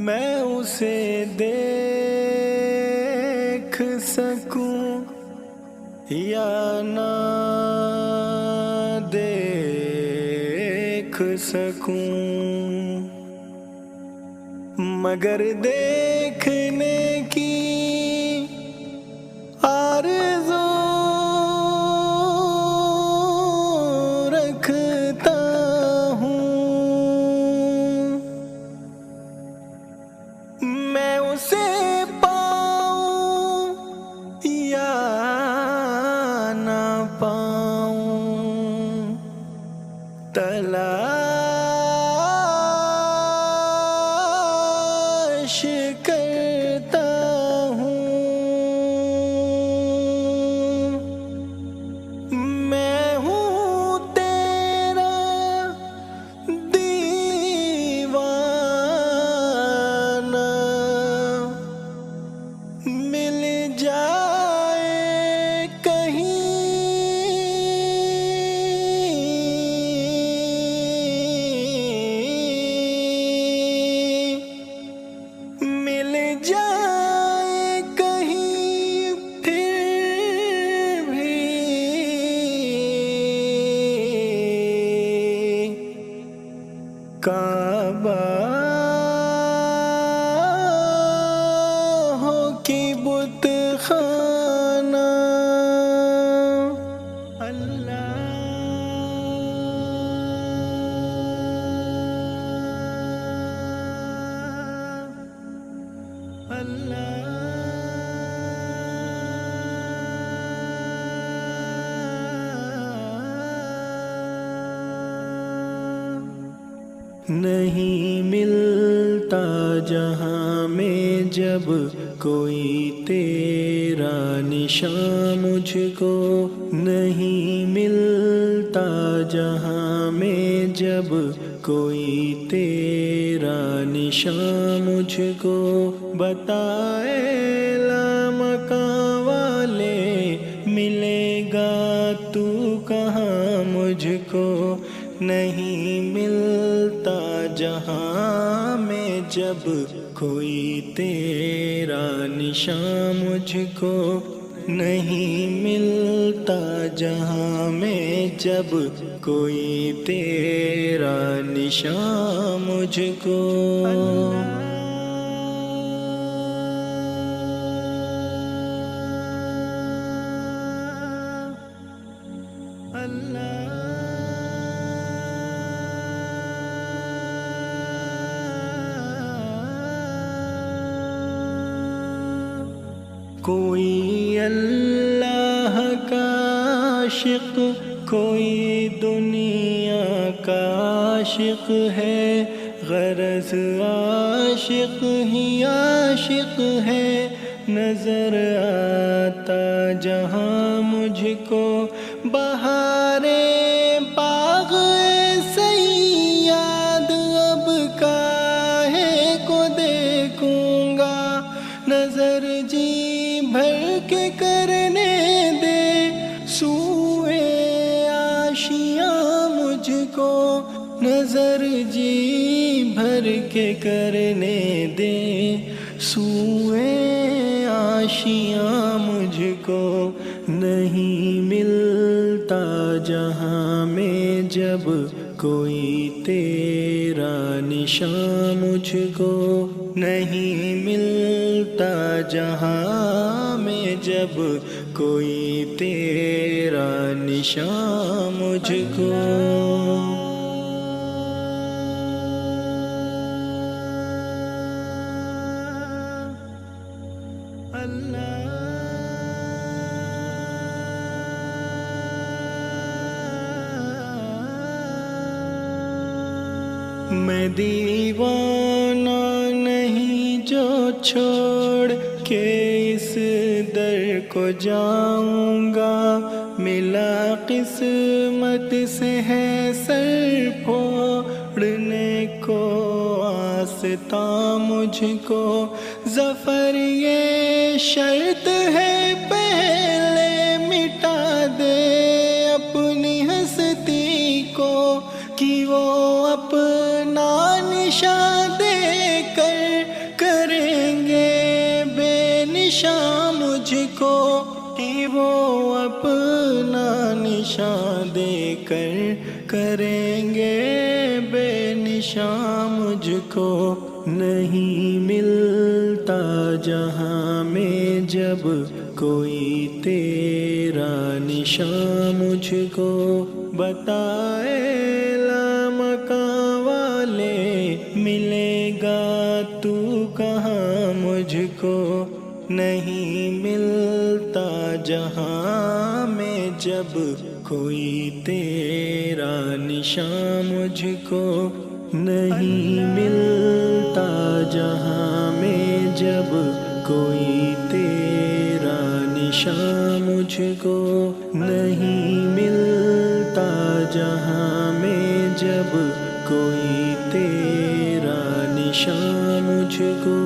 میں اسے دیکھ سکوں یا نہ دیکھ سکوں، مگر دیکھنے کی آرزو رکھتا ہوں، میں اسے پاؤں یا نہ پاؤں، تلاش کرتا ہوں، میں ہوں تیرا دیوانہ، مل جائے کہیں مل جائے کہیں پھر بھی کعبہ ہو کہ بت خانہ، نہیں ملتا جہاں میں جب کوئی تیرا نشان مجھ کو، نہیں ملتا جہاں میں جب کوئی تیرا نشان مجھ کو، بتائے لامکاں والے ملے گا تو کہاں مجھ کو، نہیں ملتا جہاں میں جب کوئی تیرا نشان مجھ کو، نہیں ملتا جہاں میں جب کوئی تیرا نشان مجھ کو، کوئی اللہ کا عاشق کوئی دنیا کا عاشق ہے، غرض عاشق ہی عاشق ہے، نظر آتا جہاں مجھ کو بہارے باغ سیاد، اب کاہے کو دیکھوں گا، نظر جی بھر کے کرنے دے سوئے آشیاں مجھ کو، نظر جی بھر کے کرنے دے سوئے آشیاں مجھ کو، نہیں ملتا جہاں میں جب کوئی تیرا نشان مجھ کو، نہیں ملتا جہاں میں جب کوئی تیرا نشان مجھ کو، میں دیوانہ نہیں جو چھوڑ کے اس در کو جاؤں گا، ملا قسمت سے ہے سر پھوڑنے کو آستاں مجھ کو، ظفر یہ شرط ہے پہلے مٹا دے اپنی ہستی کو، کہ وہ اپنا نشان دے کر نشان دے کر کریں گے بے نشان مجھ کو نہیں ملتا جہاں میں جب کوئی تیرا نشان مجھ کو بتائے لامکاں والے ملے گا تو کہاں مجھ کو نہیں ملتا جہاں میں جب کوئی تیرا نشان مجھ کو نہیں ملتا جہاں میں جب کوئی تیرا نشان مجھ کو نہیں ملتا جہاں میں جب کوئی تیرا نشان مجھ کو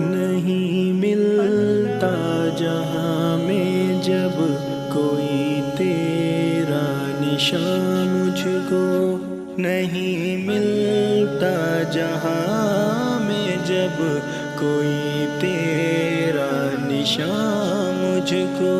نہیں ملتا جہاں میں جب کوئی تیرا نشان مجھ کو نہیں ملتا جہاں میں جب کوئی تیرا نشان مجھ کو